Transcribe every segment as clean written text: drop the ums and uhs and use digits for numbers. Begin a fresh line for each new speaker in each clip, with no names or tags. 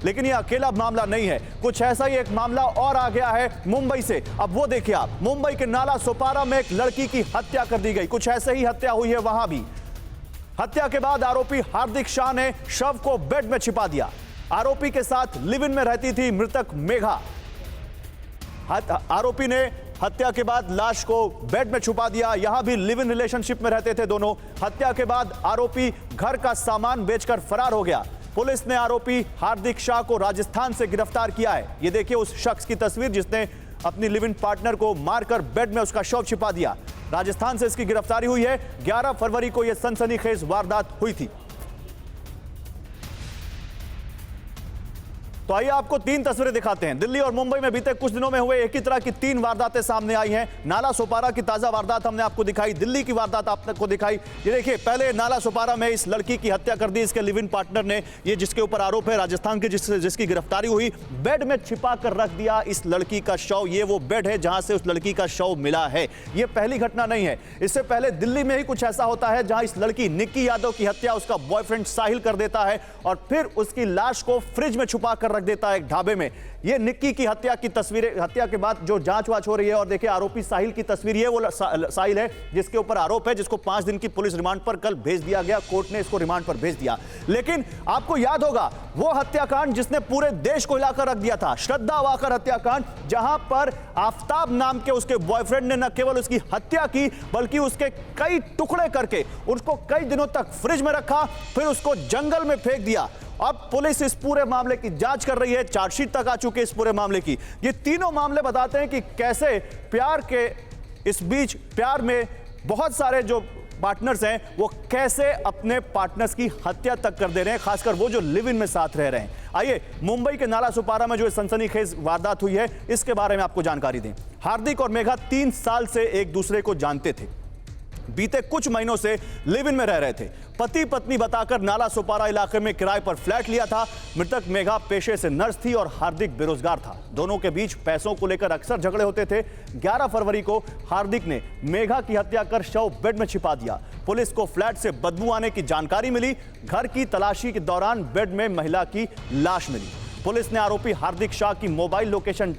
लेकिन ये अकेला मामला नहीं है, कुछ ऐसा ही एक मामला और आ गया है मुंबई से। अब वो देखिए आप, मुंबई के नाला सोपारा में एक लड़की की हत्या कर दी गई। कुछ ऐसे ही हत्या हुई है वहां भी। हत्या के बाद आरोपी हार्दिक शाह ने शव को बेड में छिपा दिया। आरोपी के साथ लिव इन में रहती थी मृतक मेघा। आरोपी ने हत्या के बाद लाश को बेड में छुपा दिया। यहां भी लिव इन रिलेशनशिप में रहते थे दोनों। हत्या के बाद आरोपी घर का सामान बेचकर फरार हो गया। पुलिस ने आरोपी हार्दिक शाह को राजस्थान से गिरफ्तार किया है। ये देखिए उस शख्स की तस्वीर जिसने अपनी लिव इन पार्टनर को मारकर बेड में उसका शव छिपा दिया। राजस्थान से इसकी गिरफ्तारी हुई है। 11 फरवरी को यह सनसनीखेज वारदात हुई थी। तो आइए आपको 3 तस्वीरें दिखाते हैं। दिल्ली और मुंबई में बीते कुछ दिनों में हुए एक ही तरह की 3 वारदातें सामने आई हैं। नाला सोपारा की ताजा वारदात हमने आपको दिखाई, दिल्ली की वारदात आपको दिखाई। ये देखिए, पहले नाला सोपारा में इस लड़की की हत्या कर दी इसके लिव इन पार्टनर ने। ये जिसके ऊपर आरोप है राजस्थान की, जिसकी गिरफ्तारी हुई। बेड में छिपा कर रख दिया इस लड़की का शव। ये वो बेड है जहां से उस लड़की का शव मिला है। ये पहली घटना नहीं है। इससे पहले दिल्ली में ही कुछ ऐसा होता है जहां इस लड़की निक्की यादव की हत्या उसका बॉयफ्रेंड साहिल कर देता है और फिर उसकी लाश को फ्रिज में छुपा कर रख देता है एक ढाबे में। ये निक्की की हत्या की तस्वीरें, हत्या के बाद जो जांच वाच हो रही है। और देखिए आरोपी साहिल की तस्वीर, ये वो साहिल है जिसके ऊपर आरोप है, जिसको 5 दिन की पुलिस रिमांड पर कल भेज दिया गया। कोर्ट ने इसको रिमांड पर भेज दिया। लेकिन आपको याद होगा वो हत्याकांड जिसने पूरे देश को हिलाकर रख दिया था, श्रद्धा वाकर हत्याकांड, जहां पर आफ्ताब नाम के उसके बॉयफ्रेंड ने न केवल उसकी हत्या की बल्कि उसके कई टुकड़े करके उसको कई दिनों तक फ्रिज में रखा, फिर उसको जंगल में फेंक दिया। अब पुलिस इस पूरे मामले की जांच कर रही है। चार्जशीट तक आ चुकी है इस पूरे मामले की। ये तीनों मामले बताते हैं कि कैसे प्यार के इस बीच, प्यार में बहुत सारे जो पार्टनर्स हैं वो कैसे अपने पार्टनर्स की हत्या तक कर दे रहे हैं, खासकर वो जो लिव इन में साथ रह रहे हैं। आइए मुंबई के नाला सोपारा में जो सनसनीखेज वारदात हुई है इसके बारे में आपको जानकारी दें। हार्दिक और मेघा 3 साल से एक दूसरे को जानते थे। बीते कुछ महीनों से लिव इन में रह रहे थे। पति पत्नी बताकर नाला सोपारा इलाके में किराए पर फ्लैट लिया था। मृतक मेघा पेशे से नर्स थी और हार्दिक बेरोजगार था। दोनों के बीच पैसों को लेकर अक्सर झगड़े होते थे। 11 फरवरी को हार्दिक ने मेघा की हत्या कर शव बेड में छिपा दिया। पुलिस को फ्लैट से बदबू आने की जानकारी मिली। घर की तलाशी के दौरान बेड में महिला की लाश मिली। पुलिस ने आरोपी हार्दिक शाह की मोबाइल लोकेशन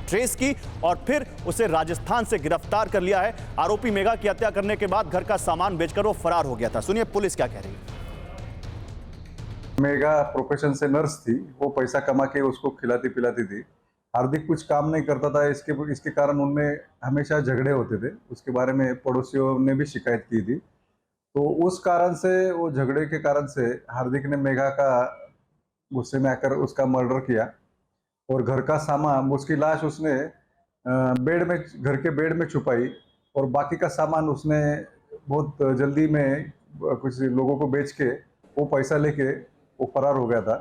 ट्रेस की और फिर उसे राजस्थान से गिरफ्तार कर लिया है। आरोपी मेघा की हत्या करने के बाद घर का सामान बेचकर वो फरार हो गया था। सुनिए पुलिस क्या कह रही है।
मेघा प्रोफेशन से नर्स थी, वो पैसा कमा के उसको खिलाती पिलाती थी। हार्दिक कुछ काम नहीं करता था, इसके कारण उनमें हमेशा झगड़े होते थे। उसके बारे में पड़ोसियों ने भी शिकायत की थी। तो उस कारण से, वो झगड़े के कारण से हार्दिक ने मेघा का गुस्से में आकर उसका मर्डर किया और घर का सामान, उसकी लाश उसने घर के बेड में छुपाई और बाकी का सामान उसने बहुत जल्दी में कुछ लोगों को बेच के वो पैसा लेके वो फरार हो गया था।